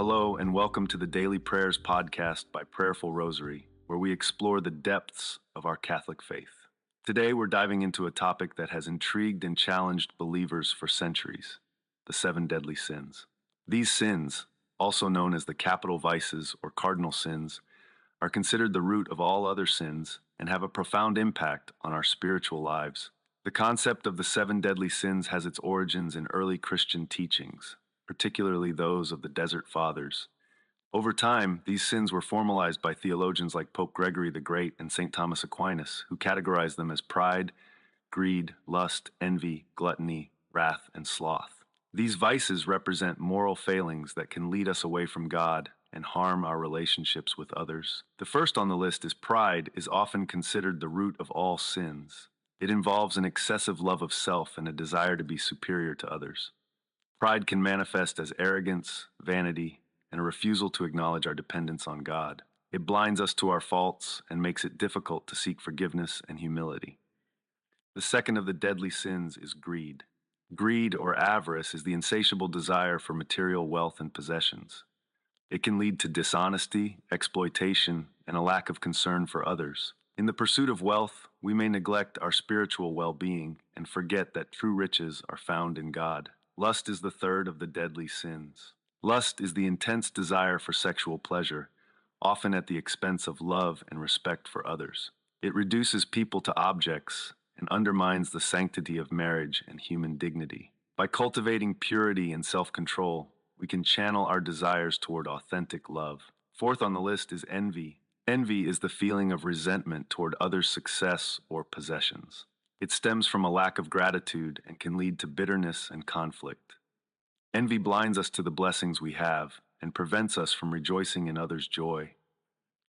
Hello, and welcome to the Daily Prayers podcast by Prayerful Rosary, where we explore the depths of our Catholic faith. Today, we're diving into a topic that has intrigued and challenged believers for centuries: the seven deadly sins. These sins, also known as the capital vices or cardinal sins, are considered the root of all other sins and have a profound impact on our spiritual lives. The concept of the seven deadly sins has its origins in early Christian teachings, particularly those of the Desert Fathers. Over time, these sins were formalized by theologians like Pope Gregory the Great and St. Thomas Aquinas, who categorized them as pride, greed, lust, envy, gluttony, wrath, and sloth. These vices represent moral failings that can lead us away from God and harm our relationships with others. The first on the list is pride is often considered the root of all sins. It involves an excessive love of self and a desire to be superior to others. Pride can manifest as arrogance, vanity, and a refusal to acknowledge our dependence on God. It blinds us to our faults and makes it difficult to seek forgiveness and humility. The second of the deadly sins is greed. Greed or avarice is the insatiable desire for material wealth and possessions. It can lead to dishonesty, exploitation, and a lack of concern for others. In the pursuit of wealth, we may neglect our spiritual well-being and forget that true riches are found in God. Lust is the third of the deadly sins. Lust is the intense desire for sexual pleasure, often at the expense of love and respect for others. It reduces people to objects and undermines the sanctity of marriage and human dignity. By cultivating purity and self-control, we can channel our desires toward authentic love. Fourth on the list is envy. Envy is the feeling of resentment toward others' success or possessions. It stems from a lack of gratitude and can lead to bitterness and conflict. Envy blinds us to the blessings we have and prevents us from rejoicing in others' joy.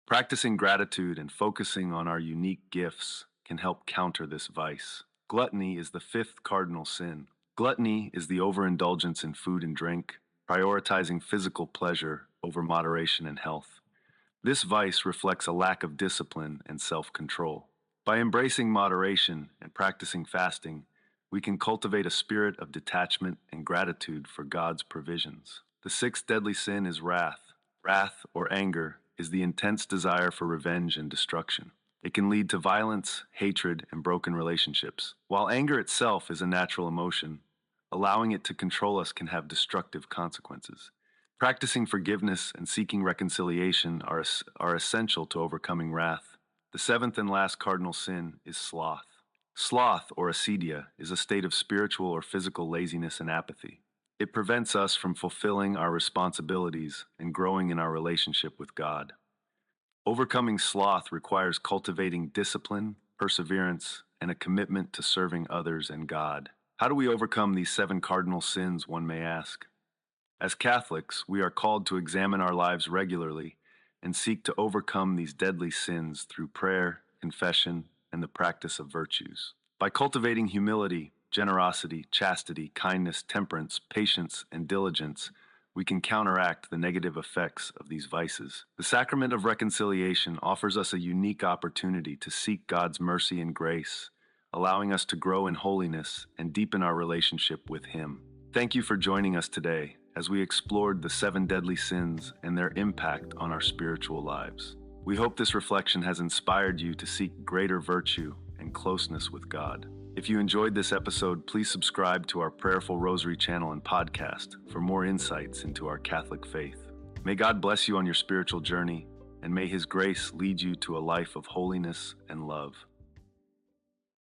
Practicing gratitude and focusing on our unique gifts can help counter this vice. Gluttony is the fifth cardinal sin. Gluttony is the overindulgence in food and drink, prioritizing physical pleasure over moderation and health. This vice reflects a lack of discipline and self-control. By embracing moderation and practicing fasting, we can cultivate a spirit of detachment and gratitude for God's provisions. The sixth deadly sin is wrath. Wrath, or anger, is the intense desire for revenge and destruction. It can lead to violence, hatred, and broken relationships. While anger itself is a natural emotion, allowing it to control us can have destructive consequences. Practicing forgiveness and seeking reconciliation are essential to overcoming wrath. The seventh and last cardinal sin is sloth. Sloth, or acedia, is a state of spiritual or physical laziness and apathy. It prevents us from fulfilling our responsibilities and growing in our relationship with God. Overcoming sloth requires cultivating discipline, perseverance, and a commitment to serving others and God. How do we overcome these seven cardinal sins, one may ask? As Catholics, we are called to examine our lives regularly and seek to overcome these deadly sins through prayer, confession, and the practice of virtues. By cultivating humility, generosity, chastity, kindness, temperance, patience, and diligence, we can counteract the negative effects of these vices. The sacrament of reconciliation offers us a unique opportunity to seek God's mercy and grace, allowing us to grow in holiness and deepen our relationship with Him. Thank you for joining us today as we explored the seven deadly sins and their impact on our spiritual lives. We hope this reflection has inspired you to seek greater virtue and closeness with God. If you enjoyed this episode, please subscribe to our Prayerful Rosary channel and podcast for more insights into our Catholic faith. May God bless you on your spiritual journey, and may His grace lead you to a life of holiness and love.